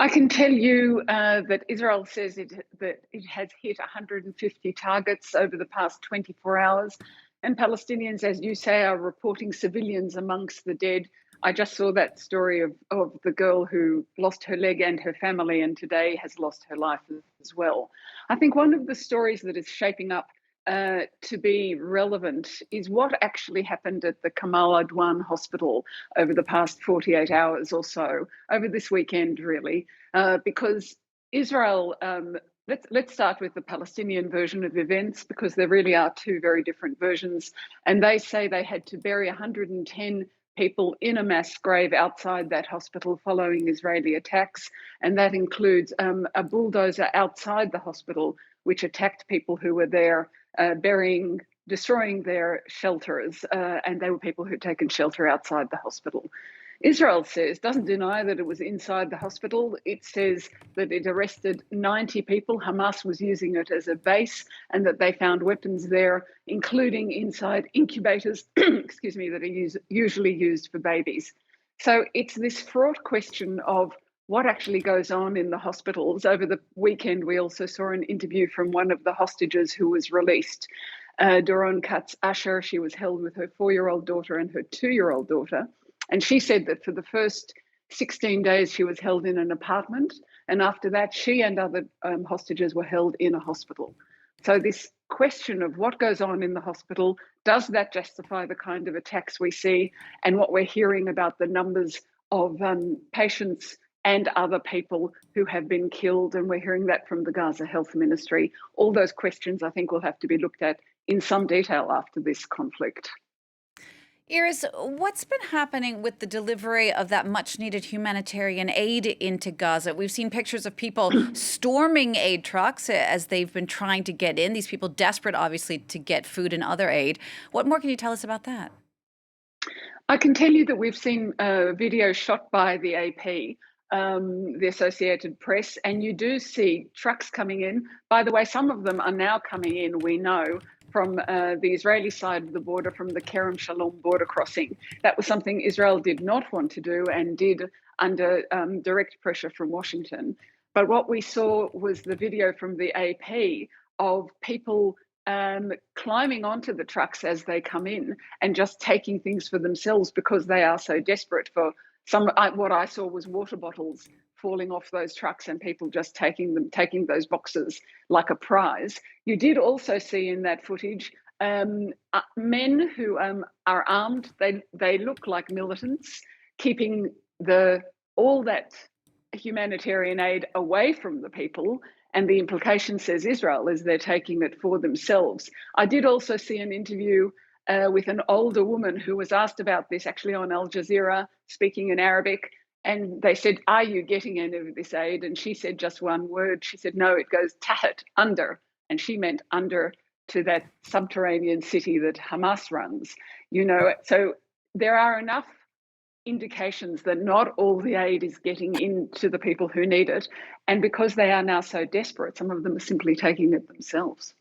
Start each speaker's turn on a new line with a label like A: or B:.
A: I can tell you that Israel says that it has hit 150 targets over the past 24 hours. And Palestinians, as you say, are reporting civilians amongst the dead. I just saw that story of the girl who lost her leg and her family, and today has lost her life as well. I think one of the stories that is shaping up to be relevant is what actually happened at the Kamal Adwan hospital over the past 48 hours or so, over this weekend, really, because Israel. Let's start with the Palestinian version of events, because there really are two very different versions. And they say they had to bury 110 people in a mass grave outside that hospital following Israeli attacks. And that includes a bulldozer outside the hospital, which attacked people who were there, destroying their shelters. And they were people who'd taken shelter outside the hospital. Israel doesn't deny that it was inside the hospital. It says that it arrested 90 people. Hamas was using it as a base, and that they found weapons there, including inside incubators, excuse me, that are usually used for babies. So it's this fraught question of what actually goes on in the hospitals. Over the weekend, we also saw an interview from one of the hostages who was released, Doron Katz Asher. She was held with her 4-year-old daughter and her 2-year-old daughter. And she said that for the first 16 days, she was held in an apartment. And after that, she and other hostages were held in a hospital. So this question of what goes on in the hospital, does that justify the kind of attacks we see? And what we're hearing about the numbers of patients and other people who have been killed. And we're hearing that from the Gaza Health Ministry. All those questions, I think, will have to be looked at in some detail after this conflict.
B: Irris, what's been happening with the delivery of that much needed humanitarian aid into Gaza? We've seen pictures of people storming aid trucks as they've been trying to get in. These people desperate, obviously, to get food and other aid. What more can you tell us about that?
A: I can tell you that we've seen videos shot by the AP, the Associated Press, and you do see trucks coming in. By the way, some of them are now coming in, we know, from the Israeli side of the border, from the Kerem Shalom border crossing. That was something Israel did not want to do and did under direct pressure from Washington. But what we saw was the video from the AP of people climbing onto the trucks as they come in and just taking things for themselves because they are so desperate for what I saw was water bottles falling off those trucks and people just taking those boxes like a prize. You did also see in that footage men who are armed. They look like militants, keeping all that humanitarian aid away from the people. And the implication, says Israel, is they're taking it for themselves. I did also see an interview with an older woman who was asked about this, actually on Al Jazeera, speaking in Arabic. And they said, "Are you getting any of this aid?" And she said just one word. She said, "No, it goes tahat, under." And she meant under to that subterranean city that Hamas runs. So there are enough indications that not all the aid is getting into the people who need it. And because they are now so desperate, some of them are simply taking it themselves.